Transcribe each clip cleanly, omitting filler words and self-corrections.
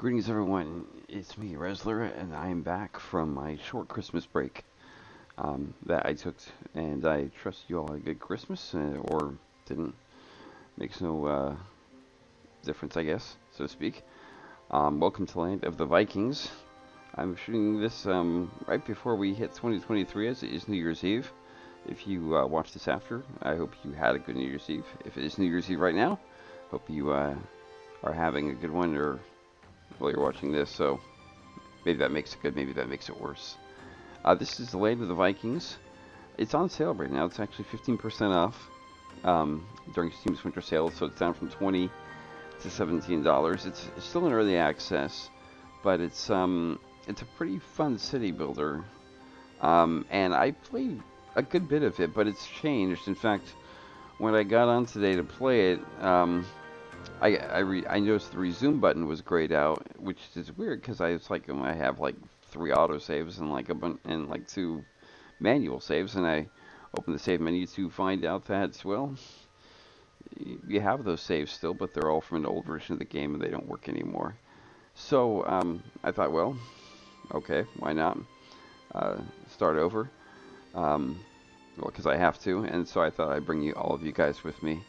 Greetings, everyone. It's me, Resler, and I am back from my short Christmas break that I took, and I trust you all had a good Christmas, or didn't. Makes no difference, I guess, so to speak. Welcome to Land of the Vikings. I'm shooting this right before we hit 2023, as it is New Year's Eve. If you watch this after, I hope you had a good New Year's Eve. If it is New Year's Eve right now, hope you are having a good one, or while you're watching this, so maybe that makes it good, maybe that makes it worse. This is the Land of the Vikings. It's on sale right now. It's actually 15% off during Steam's winter sale, so it's down from $20 to $17. It's still in early access, but it's a pretty fun city builder, and I played a good bit of it, but it's changed. In fact, when I got on today to play it, I noticed the resume button was grayed out, which is weird because I have like 3 autosaves and like 2 manual saves, and I opened the save menu to find out that, well, you have those saves still, but they're all from an old version of the game and they don't work anymore. So I thought, well, okay, why not start over? Well, because I have to, and so I thought I'd bring all of you guys with me.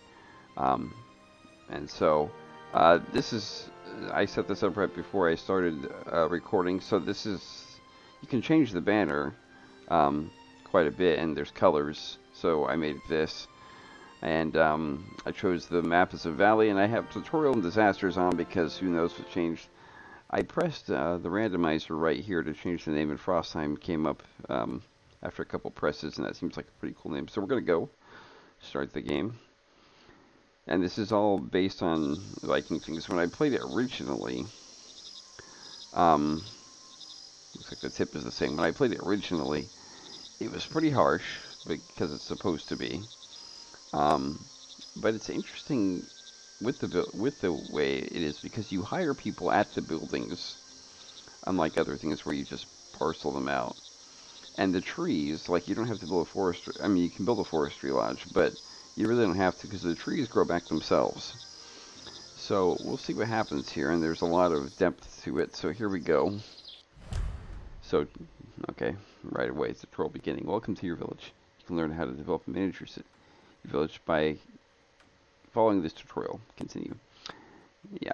And so, I set this up right before I started recording, so you can change the banner quite a bit, and there's colors, so I made this. And I chose the map as a valley, and I have tutorial and disasters on because who knows what changed. I pressed the randomizer right here to change the name, and Frostheim came up after a couple presses, and that seems like a pretty cool name. So we're going to go start the game. And this is all based on Viking things. When I played it originally, looks like the tip is the same. When I played it originally, it was pretty harsh because it's supposed to be. But it's interesting with the way it is because you hire people at the buildings, unlike other things where you just parcel them out. And the trees, like, you don't have to build a forestry. I mean, you can build a forestry lodge, but you really don't have to because the trees grow back themselves. So we'll see what happens here, and there's a lot of depth to it. So here we go. So, okay, right away, it's the troll beginning. Welcome to your village. You can learn how to develop and manage your village by following this tutorial. Continue. Yeah,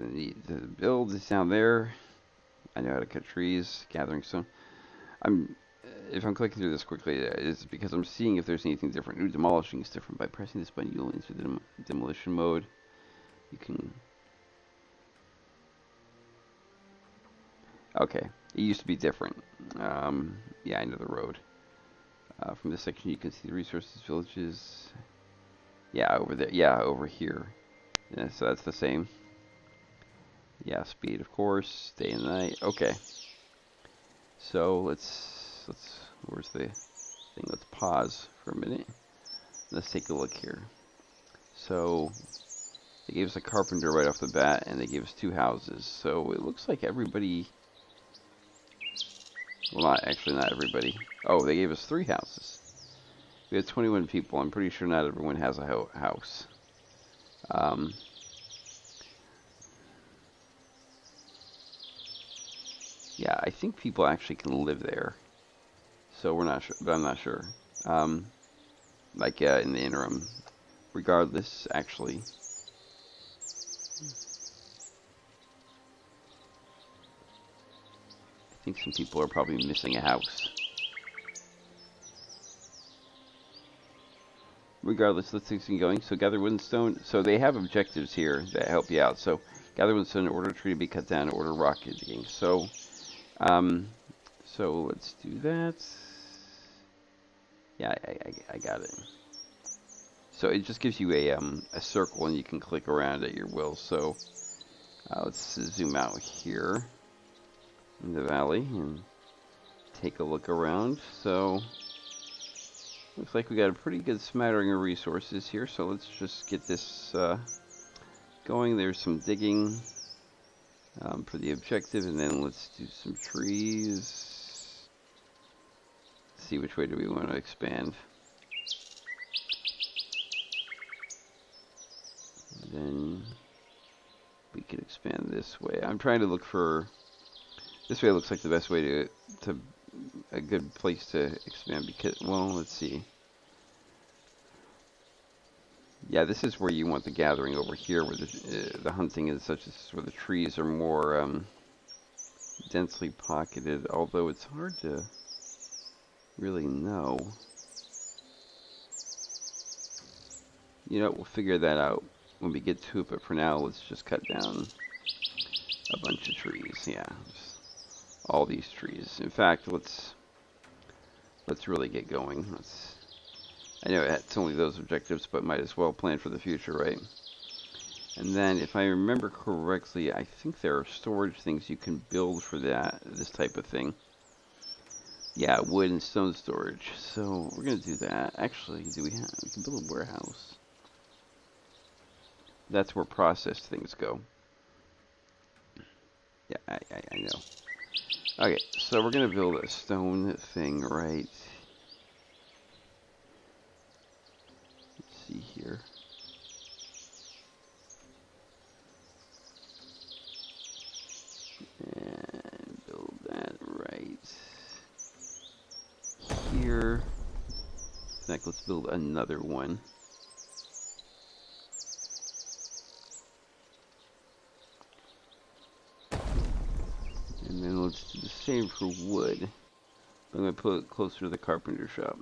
the build is down there. I know how to cut trees, gathering stone. If I'm clicking through this quickly, it's because I'm seeing if there's anything different. New demolishing is different. By pressing this button, you'll enter the demolition mode. You can... Okay, it used to be different. Yeah, I know the road. From this section, you can see the resources, villages. Yeah, over there. Yeah, over here. Yeah, so that's the same. Yeah, speed, of course. Day and night. Okay. So where's the thing? Let's pause for a minute. Let's take a look here. So they gave us a carpenter right off the bat, and they gave us 2 houses. So it looks like everybody, well, not everybody. Oh, they gave us 3 houses. We had 21 people. I'm pretty sure not everyone has a house. Yeah, I think people actually can live there. So we're not sure, but I'm not sure. In the interim. Regardless, actually. I think some people are probably missing a house. Regardless, let's get going. So gather wood and stone. So they have objectives here that help you out. So gather wood and stone in order a tree to be cut down, in order rock digging. So let's do that. Yeah, I got it. So it just gives you a circle, and you can click around at your will. So let's zoom out here in the valley and take a look around. So looks like we got a pretty good smattering of resources here. So let's just get this going. There's some digging for the objective, and then let's do some trees. See which way do we want to expand. And then we can expand this way. I'm trying to look for... This way looks like the best way to a good place to expand because, well, let's see. Yeah, this is where you want the gathering over here, where the hunting and such. This is where the trees are more densely pocketed, although it's hard to really know. You know, we'll figure that out when we get to it, but for now, let's just cut down a bunch of trees. Yeah, all these trees. In fact, let's really get going. I know it's only those objectives, but might as well plan for the future, right? And then, if I remember correctly, I think there are storage things you can build for this type of thing. Yeah, wood and stone storage. So we're gonna do that. Actually, we can build a warehouse. That's where processed things go. Yeah, I know. Okay, so we're gonna build a stone thing, right? Let's see here. And build that right here. In fact, let's build another one. And then let's do the same for wood. I'm going to put it closer to the carpenter shop.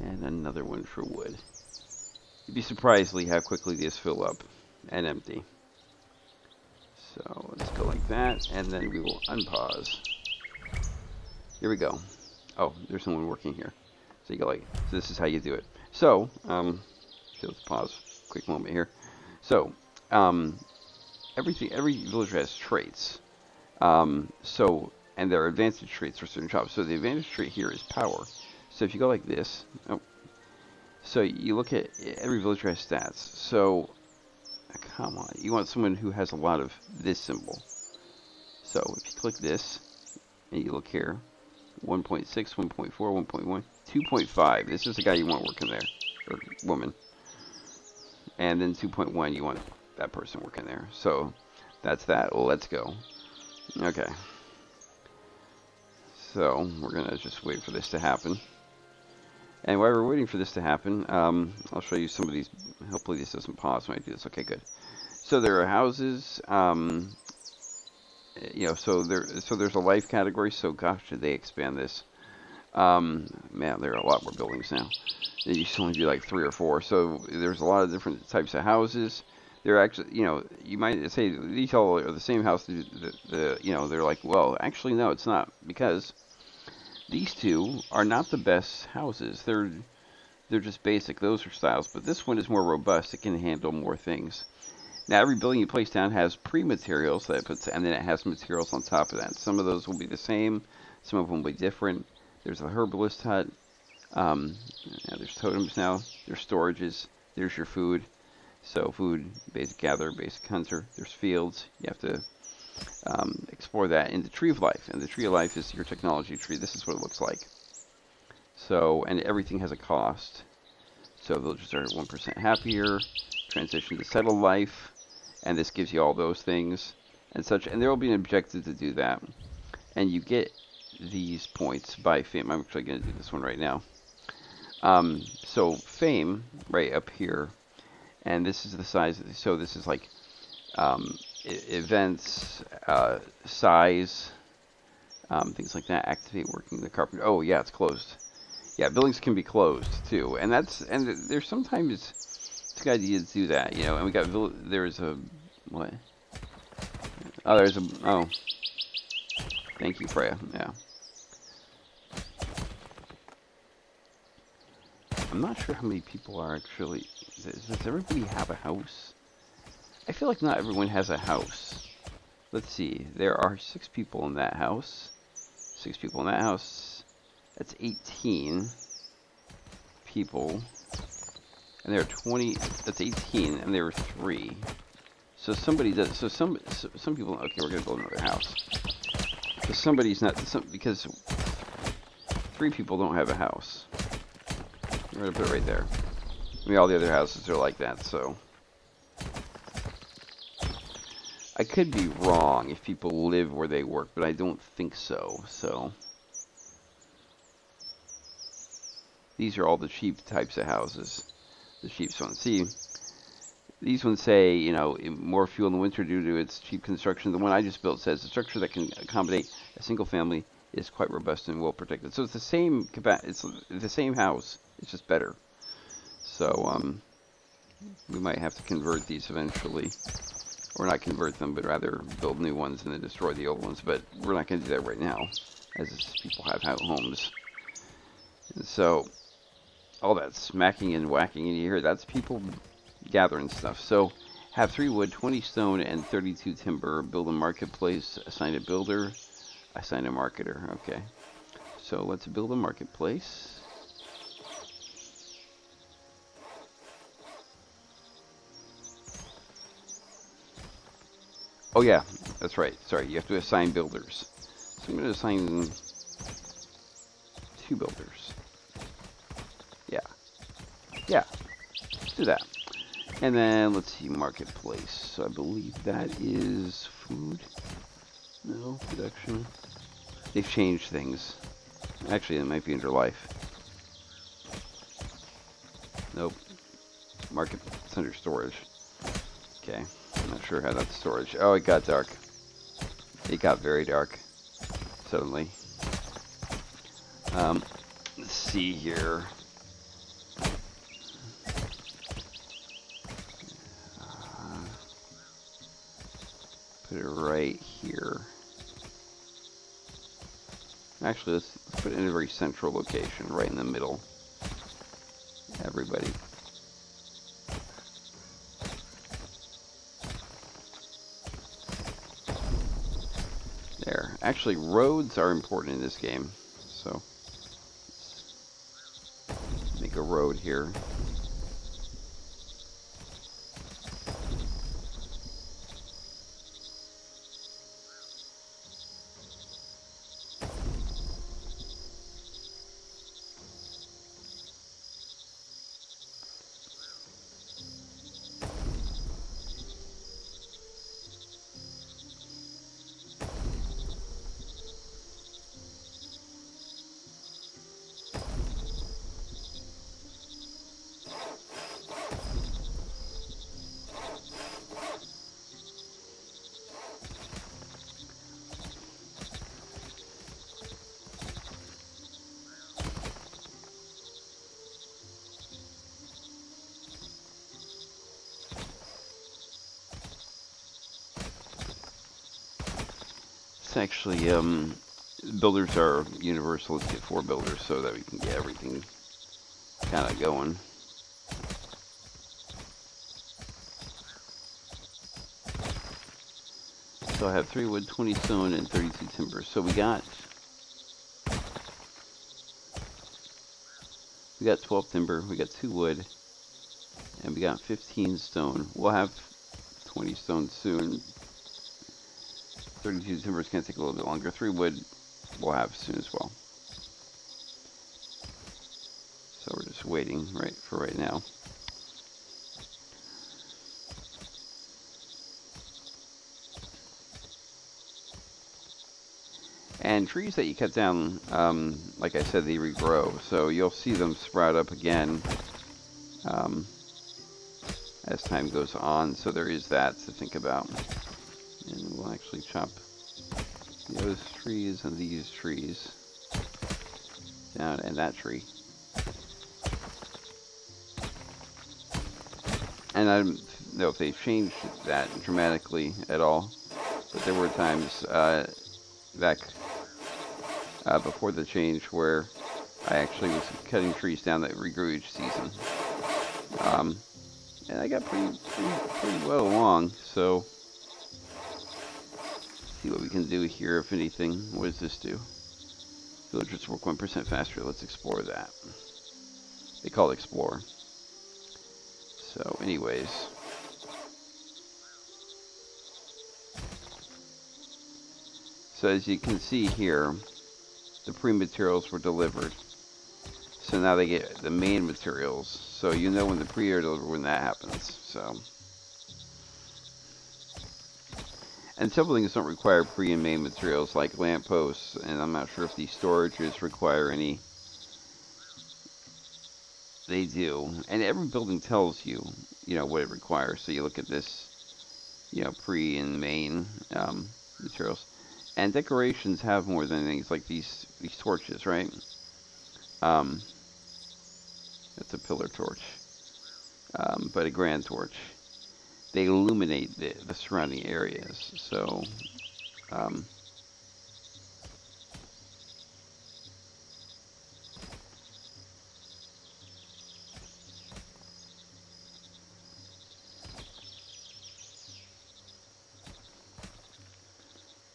And another one for wood. You'd be surprised how quickly these fill up and empty. So let's go like that, and then we will unpause. Here we go. Oh, there's someone working here. So you go like, so this is how you do it. So, let's pause. Quick moment here. So, every villager has traits. And there are advantage traits for certain jobs. So the advantage trait here is power. So if you go like this, so you look at every villager has stats. So, come on, you want someone who has a lot of this symbol. So if you click this, and you look here, 1.6, 1.4, 1.1, 2.5. This is the guy you want working there, or woman. And then 2.1, you want that person working there. So that's that. Let's go. Okay. So we're gonna just wait for this to happen. And while we're waiting for this to happen, I'll show you some of these. Hopefully this doesn't pause when I do this. Okay, good. So there are houses. So there's a life category. So gosh, did they expand this? Man, there are a lot more buildings now. There used to only be like 3 or 4. So there's a lot of different types of houses. They're actually, you might say these all are the same house. They're like, well, actually no, it's not, because these two are not the best houses. They're just basic. Those are styles, but this one is more robust. It can handle more things. Now, every building you place down has pre-materials that it puts, and then it has materials on top of that. Some of those will be the same. Some of them will be different. There's the herbalist hut. There's totems now. There's storages. There's your food. So food, basic gatherer, basic hunter. There's fields. You have to explore that in the tree of life. And the tree of life is your technology tree. This is what it looks like. So, and everything has a cost. So villagers are 1% happier. Transition to settled life. And this gives you all those things and such. And there will be an objective to do that. And you get these points by fame. I'm actually going to do this one right now. So fame, right up here. And this is the size. So this is like events, size, things like that. Activate working the carpenter. Oh yeah, it's closed. Yeah, buildings can be closed too, and there's sometimes it's a good idea to do that, And we got there's a what? Oh. Thank you, Freya. Yeah. I'm not sure how many people are actually. Does everybody have a house? I feel like not everyone has a house. Let's see. There are 6 people in that house. 6 people in that house. That's 18 people. And there are 20. That's 18, and there were 3. So somebody does. So some people. Okay, we're gonna build another house. So somebody's not. Because 3 people don't have a house. We're gonna put it right there. I mean, all the other houses are like that, so. I could be wrong if people live where they work, but I don't think so, so. These are all the cheap types of houses. The cheap ones. See, these ones say, you know, more fuel in the winter due to its cheap construction. The one I just built says the structure that can accommodate a single family is quite robust and well protected. So it's the same house. It's just better. So we might have to convert these eventually, or not convert them, but rather build new ones and then destroy the old ones. But we're not going to do that right now, as people have homes. And so all that smacking and whacking in here, that's people gathering stuff. So have 3 wood, 20 stone, and 32 timber. Build a marketplace. Assign a builder. Assign a marketer. Okay. So let's build a marketplace. Oh yeah, that's right. Sorry, you have to assign builders. So I'm going to assign 2 builders. Yeah, do that. And then let's see, marketplace. So I believe that is food. No, production. They've changed things. Actually, it might be under life. Nope. Market, it's under storage. Okay, I'm not sure how that's storage. Oh, it got dark. It got very dark. Suddenly. Let's see here. Put it right here. Actually, let's put it in a very central location, right in the middle. Everybody. There. Actually, roads are important in this game, so let's make a road here. Actually, builders are universal. Let's get 4 builders so that we can get everything kind of going. So I have 3 wood, 20 stone, and 32 timber. So we got 12 timber, we got 2 wood, and we got 15 stone. We'll have 20 stone soon. 32 timber is going to take a little bit longer. 3 wood we'll have soon as well. So we're just waiting for right now. And trees that you cut down, like I said, they regrow. So you'll see them sprout up again as time goes on. So there is that to think about. And we'll actually chop those trees and these trees down, and that tree. And I don't know if they've changed that dramatically at all, but there were times back before the change where I actually was cutting trees down that regrew each season. And I got pretty well along, so see what we can do here, if anything. What does this do? Villagers work 1% faster. Let's explore that. They call it explore. So anyways, so as you can see here, the pre-materials were delivered. So now they get the main materials. So you know when the pre-order when that happens. So. And some things don't require pre and main materials like lampposts, and I'm not sure if these storages require any. They do, and every building tells you, what it requires. So you look at this, pre and main materials, and decorations have more than things like these torches, right? That's a pillar torch, but a grand torch. They illuminate the surrounding areas. So,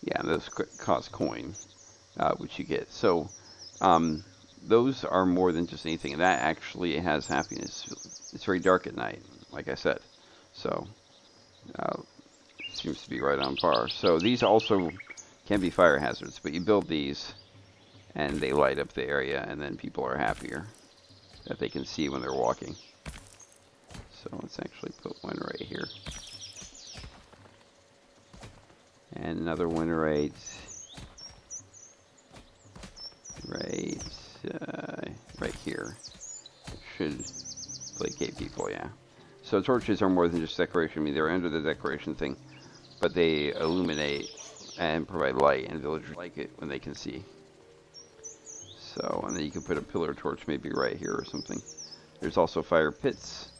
yeah, those cost coin, which you get. So, those are more than just anything. And that actually has happiness. It's very dark at night, like I said. So, seems to be right on par. So these also can be fire hazards, but you build these and they light up the area, and then people are happier that they can see when they're walking. So let's actually put one right here. And another one right here. Should placate people, yeah. So torches are more than just decoration. I mean, they're under the decoration thing, but they illuminate and provide light, and villagers like it when they can see. So, and then you can put a pillar torch maybe right here or something. There's also fire pits.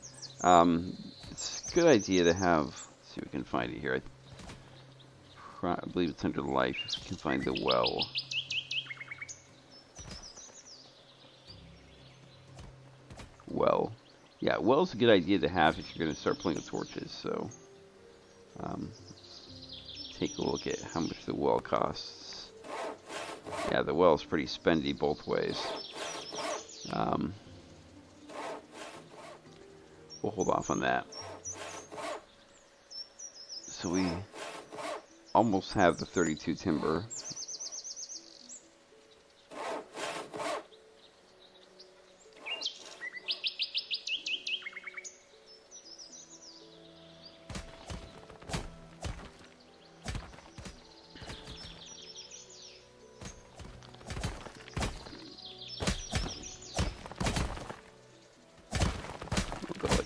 It's a good idea to have. Let's see if we can find it here. I believe it's under life. If you can find the well. Well. Yeah, well's a good idea to have if you're going to start playing with torches. So, take a look at how much the well costs. Yeah, the well is pretty spendy both ways. We'll hold off on that. So we almost have the 32 timber.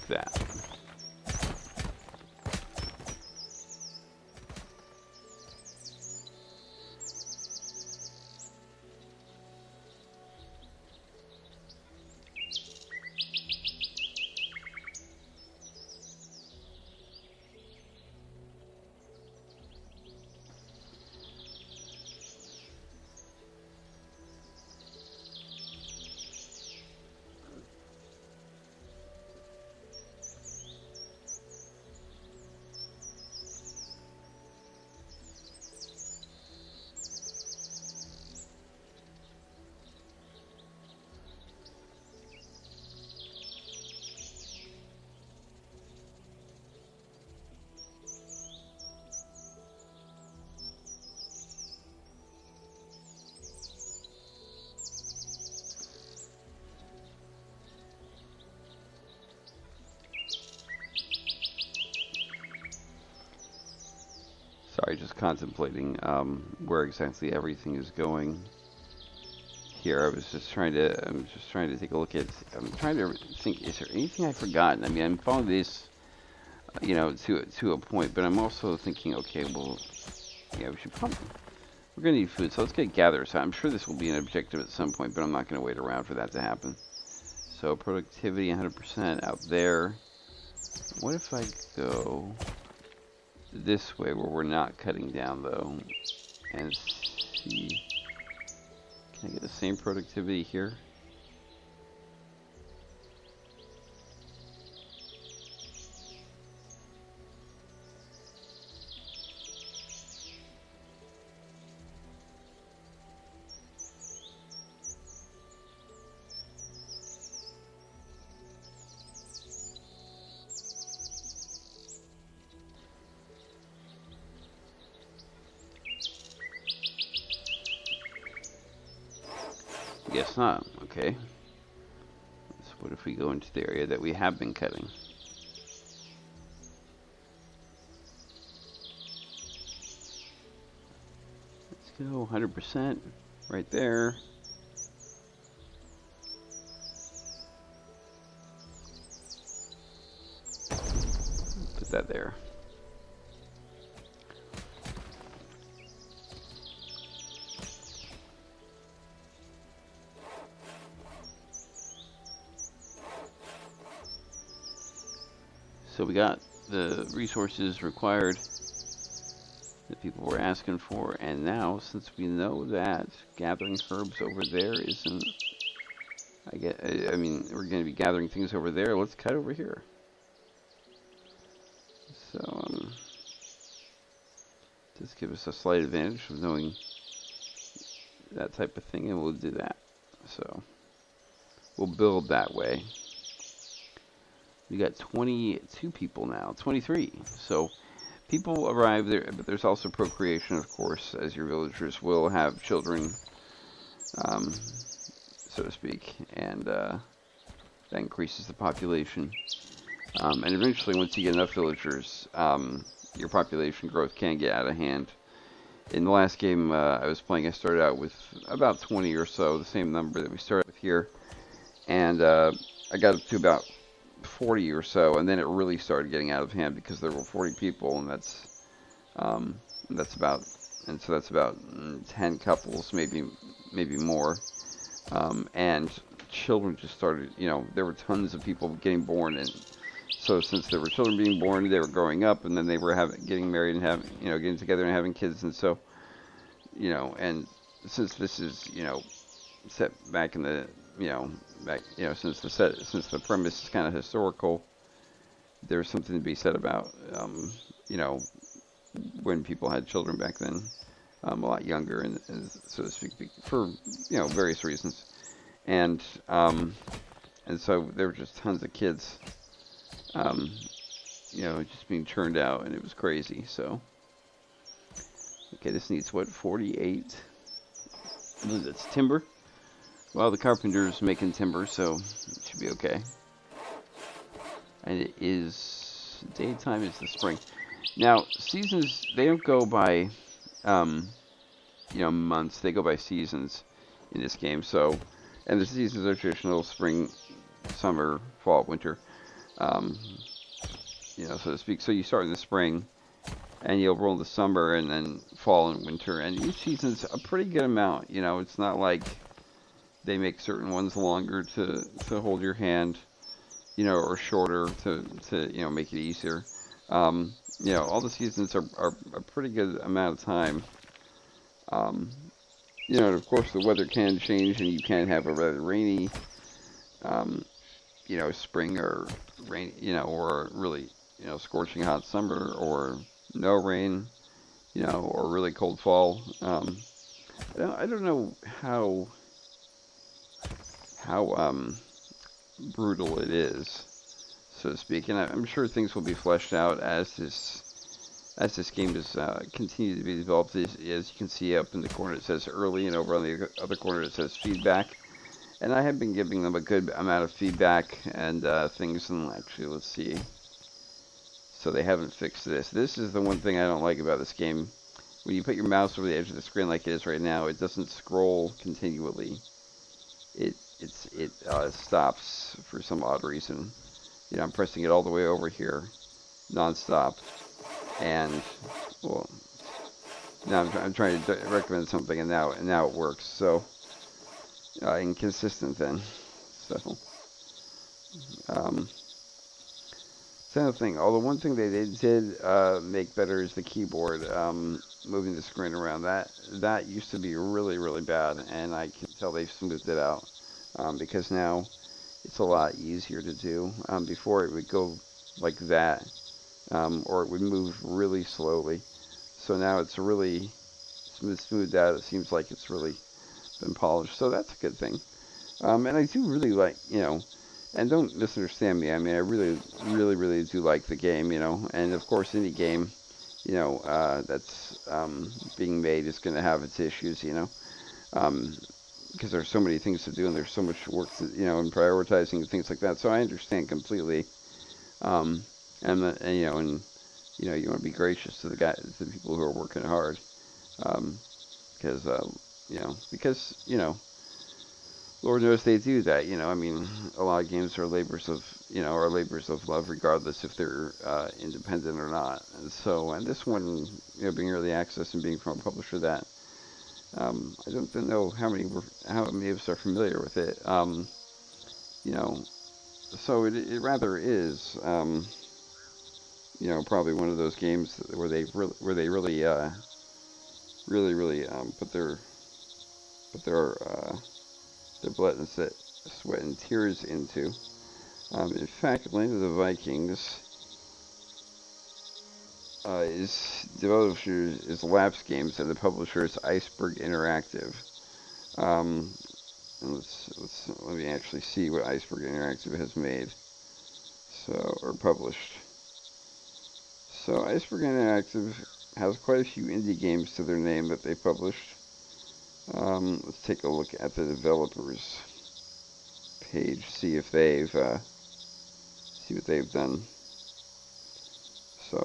That. Sorry, just contemplating where exactly everything is going. Here, I'm just trying to take a look at. I'm trying to think. Is there anything I've forgotten? I mean, I'm following this, to a point, but I'm also thinking, okay, well, yeah, we're gonna need food, so let's get gatherers. So I'm sure this will be an objective at some point, but I'm not gonna wait around for that to happen. So productivity 100% out there. What if I go this way where we're not cutting down though, and see, can I get the same productivity here? Guess not. Okay. if we go into the area that we have been cutting? Let's go 100% right there. Put that there. So we got the resources required that people were asking for, and now since we know that gathering herbs over there isn't, I mean, we're going to be gathering things over there. Let's cut over here. So just give us a slight advantage of knowing that type of thing, and we'll do that. So we'll build that way. We got 22 people now, 23. So people arrive there, but there's also procreation, of course, as your villagers will have children, so to speak, and that increases the population. And eventually, once you get enough villagers, your population growth can get out of hand. In the last game I was playing, I started out with about 20 or so, the same number that we started with here, and I got up to about 40 or so, and then it really started getting out of hand because there were 40 people, and that's about 10 couples, maybe more, and children just started. There were tons of people getting born, and so since there were children being born, they were growing up, and then they were getting married and getting together and having kids, and so and since this is set back in the since the premise is kind of historical, there's something to be said about when people had children back then, a lot younger, and so to speak, for various reasons, and so there were just tons of kids just being churned out, and it was crazy. So okay, this needs 48. That's timber. Well, the carpenter's making timber, so it should be okay. And it is daytime. It's the spring. Now, seasons, they don't go by months. They go by seasons in this game. So, and the seasons are traditional: spring, summer, fall, winter. So to speak. So you start in the spring, and you'll roll the summer, and then fall and winter. And each season's a pretty good amount. It's not like they make certain ones longer to hold your hand, or shorter to make it easier. All the seasons are a pretty good amount of time. And of course the weather can change, and you can have a rather rainy, spring, or rain, or really, scorching hot summer, or no rain, or really cold fall. I don't know how brutal it is, so to speak, and I'm sure things will be fleshed out as this game is continue to be developed. As you can see up in the corner, it says early, and over on the other corner it says feedback. And I have been giving them a good amount of feedback and things, and actually, let's see. So they haven't fixed this. This is the one thing I don't like about this game. When you put your mouse over the edge of the screen like it is right now, it doesn't scroll continually. It stops for some odd reason. I'm pressing it all the way over here, non-stop, and well, now I'm trying to recommend something, and now it works. So inconsistent then. So another thing. Although one thing they did make better is the keyboard, moving the screen around. That used to be really, really bad, and I can tell they've smoothed it out, because now it's a lot easier to do. Before it would go like that, or it would move really slowly. So now it's really smoothed out. It seems like it's really been polished. So that's a good thing. And I do really like, and don't misunderstand me. I mean, I really, really, really do like the game, and of course any game, that's being made is going to have its issues, because there's so many things to do and there's so much work to, and prioritizing and things like that. So I understand completely. Um, and you want to be gracious to the people who are working hard, because Lord knows they do that. I mean, a lot of games are labors of love, regardless if they're independent or not. And this one, being early access and being from a publisher that I don't know how many of us are familiar with it. So it rather is, probably one of those games where they really put their blood and sweat and tears into. In fact, Land of the Vikings is Lapse Games, and the publisher is Iceberg Interactive. And let me actually see what Iceberg Interactive has made, or published. So Iceberg Interactive has quite a few indie games to their name that they published. Let's take a look at the developers page, see what they've done. So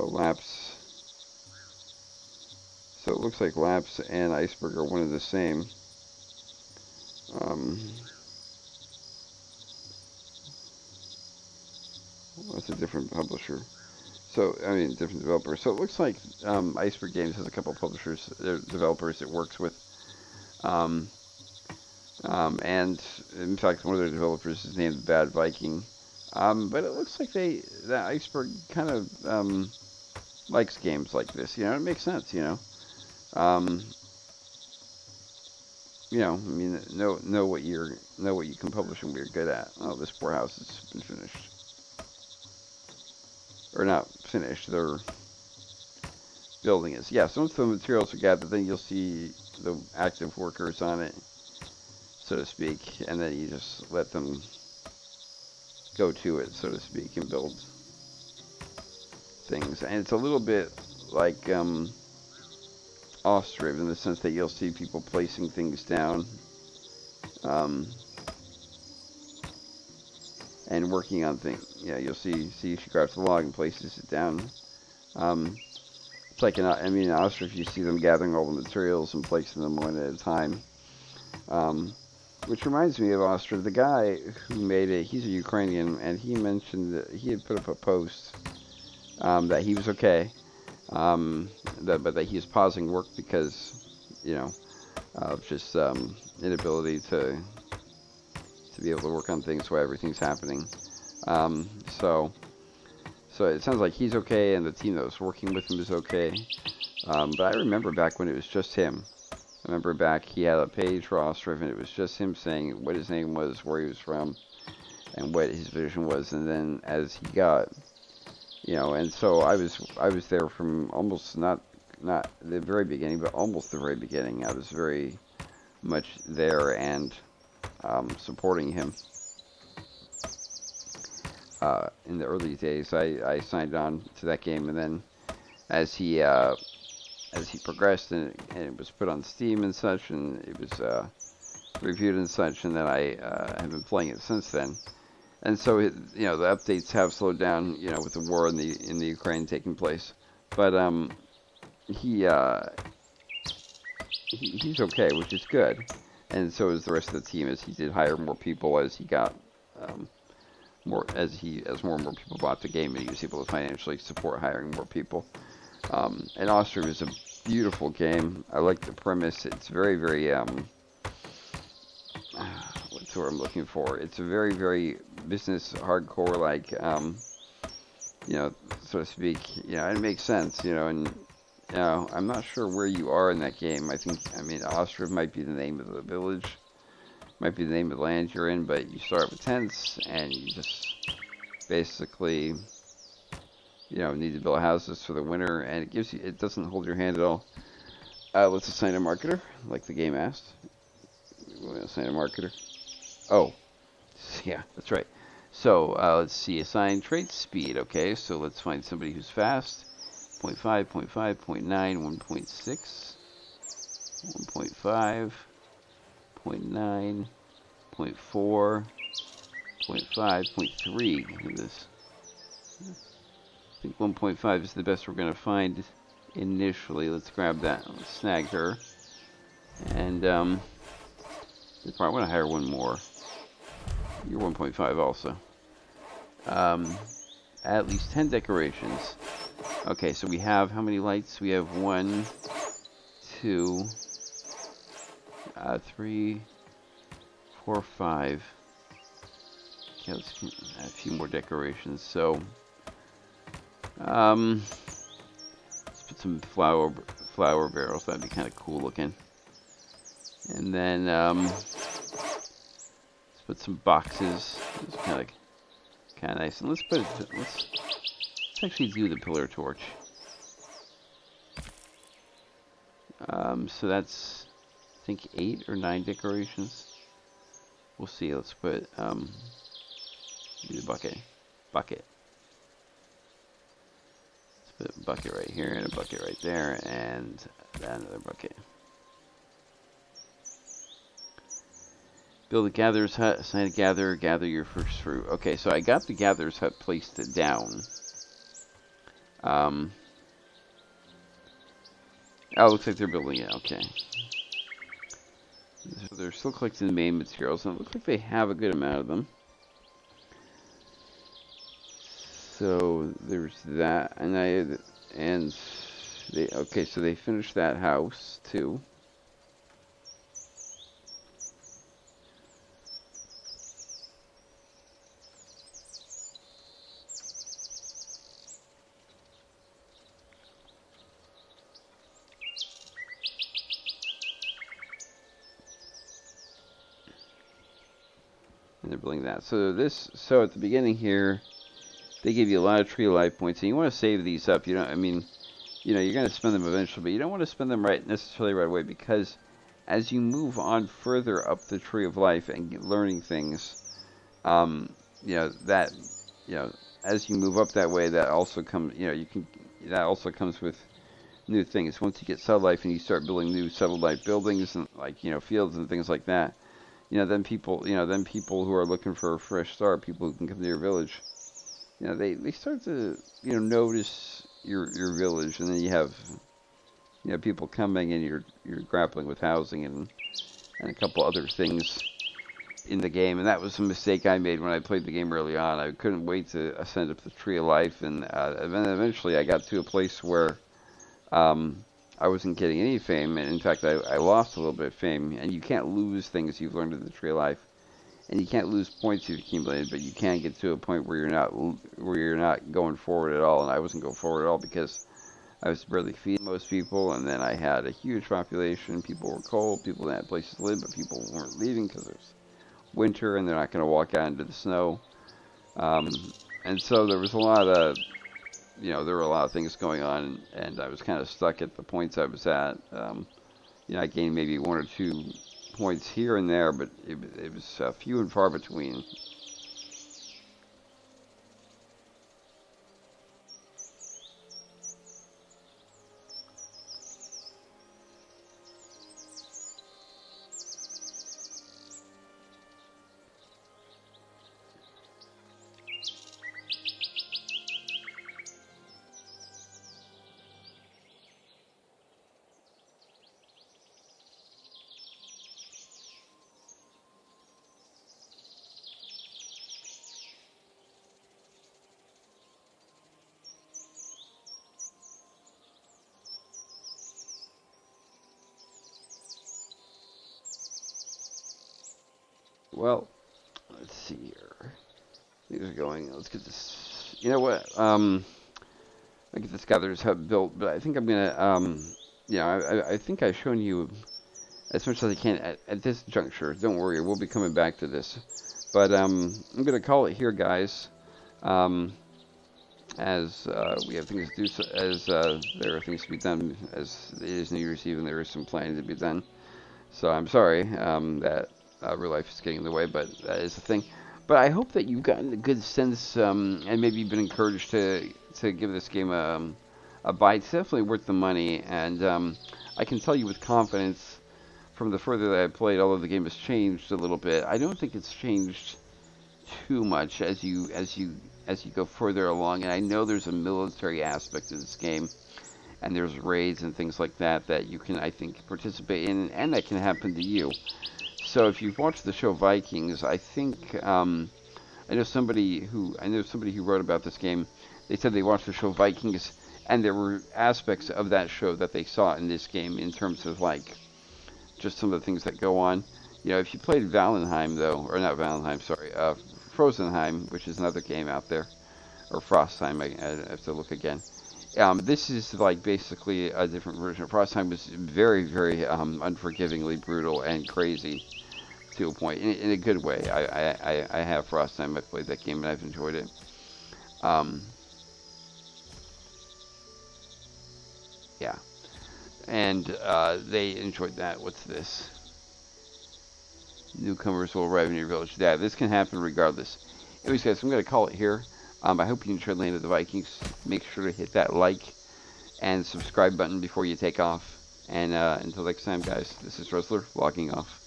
it looks like Lapse and Iceberg are one of the same. That's a different publisher. Different developer. So it looks like Iceberg Games has a couple of developers it works with. And in fact, one of their developers is named Bad Viking. But it looks like that Iceberg kind of likes games like this. It makes sense. Know what you can publish and what you're good at. Oh, this poor house has been finished. Or not finished, they're building it. Yeah, so once the materials are gathered, then you'll see the active workers on it, so to speak, and then you just let them go to it, so to speak, and build things. And it's a little bit like Ostrib in the sense that you'll see people placing things down and working on things. You'll see she grabs the log and places it down. It's like in Ostrib, you see them gathering all the materials and placing them one at a time. Which reminds me of Ostrib. The guy who made it, he's a Ukrainian, and he mentioned that he had put up a post that he was okay, but that he was pausing work because, of just inability to be able to work on things while everything's happening. So it sounds like he's okay, and the team that was working with him is okay. But I remember back when it was just him. I remember back he had a page for Ostrov, and it was just him saying what his name was, where he was from, and what his vision was. And then as he got, and so I was there from almost not the very beginning, but almost the very beginning. I was very much there and supporting him. In the early days, I signed on to that game, and then as he progressed and it was put on Steam and such, and it was reviewed and such, and then I have been playing it since then. And so the updates have slowed down, with the war in the Ukraine taking place. But he's okay, which is good. And so is the rest of the team, as he did hire more people as he got as more and more people bought the game, and he was able to financially support hiring more people. And Ostrov is a beautiful game. I like the premise. It's very, very what's the word I'm looking for? It's a very, very business hardcore, like so to speak. It makes sense. And I'm not sure where you are in that game. Ostrov might be the name of the village, might be the name of the land you're in, but you start with tents, and you just basically, need to build houses for the winter, and it doesn't hold your hand at all. Let's assign a marketer, like the game asked. We're going to assign a marketer. Oh, yeah, that's right. So, let's see, assign trait speed. Okay, so let's find somebody who's fast. 0.5, 0.5, 0.9, 1.6, 1.5, 0.9, 0.4, 0.5, 0.3. Look at this. I think 1.5 is the best we're going to find initially. Let's grab that. Let's snag her. And we probably want to hire one more. You're 1.5 also. At least 10 decorations. Okay, so we have how many lights? We have 1, 2, 3, 4, 5. Okay, let's add a few more decorations. So, let's put some flower barrels. That'd be kind of cool looking. And then let's put some boxes. It's kind of nice. And let's actually do the pillar torch. So that's, I think, 8 or 9 decorations. We'll see. Let's put the bucket. Let's put a bucket right here and a bucket right there, and another bucket. Build a gatherer's hut. Assign a gatherer. Gather your first fruit. Okay, so I got the gatherer's hut placed down. Oh, it looks like they're building it. Okay. So they're still collecting the main materials, and it looks like they have a good amount of them. So there's that, and okay, so they finished that house too. And they're building that. So at the beginning here, they give you a lot of tree of life points, and you want to save these up. You're going to spend them eventually, but you don't want to spend them necessarily right away, because as you move on further up the tree of life and learning things, as you move up that way, that also comes, that also comes with new things. Once you get settled life and you start building new settled life buildings and fields and things like that, then people who are looking for a fresh start, people who can come to your village, they start to, notice your village, and then you have, people coming, and you're grappling with housing and a couple other things in the game. And that was a mistake I made when I played the game early on. I couldn't wait to ascend up the tree of life, and then eventually I got to a place where I wasn't getting any fame, and in fact I lost a little bit of fame. And you can't lose things you've learned in the tree of life, and you can't lose points you've accumulated, but you can get to a point where you're not going forward at all. And I wasn't going forward at all because I was barely feeding most people, and then I had a huge population. People were cold, people didn't have places to live, but people weren't leaving because it was winter and they're not going to walk out into the snow. And so there was a lot of, there were a lot of things going on, and I was kind of stuck at the points I was at. I gained maybe 1 or 2 points here and there, but it was few and far between. Well, let's see here. These are going. Let's get this. You know what? I get this gatherer's hut built, but I think I'm gonna. I think I've shown you as much as I can at this juncture. Don't worry, we'll be coming back to this. But I'm gonna call it here, guys. As we have things to do, as there are things to be done, as it is New Year's Eve and there is some planning to be done. So I'm sorry that real life is getting in the way, but that is the thing. But I hope that you've gotten a good sense, and maybe you've been encouraged to give this game a bite. It's definitely worth the money, and I can tell you with confidence from the further that I played, although the game has changed a little bit, I don't think it's changed too much as you go further along. And I know there's a military aspect to this game, and there's raids and things like that that you can, I think, participate in, and that can happen to you. So if you've watched the show Vikings, I think I know somebody who wrote about this game. They said they watched the show Vikings, and there were aspects of that show that they saw in this game in terms of like just some of the things that go on. You know, if you played Valheim though, or not Valheim, sorry, Frozenheim, which is another game out there, or Frostheim, I have to look again. This is like basically a different version. Frostheim was very, very unforgivingly brutal and crazy to a point, in a good way. I have Frostheim. I played that game and I've enjoyed it. Yeah, and they enjoyed that. What's this? Newcomers will arrive in your village. Yeah, this can happen regardless. Anyways, guys, I'm going to call it here. I hope you enjoyed Land of the Vikings. Make sure to hit that like and subscribe button before you take off. And until next time, guys, this is Rustler logging off.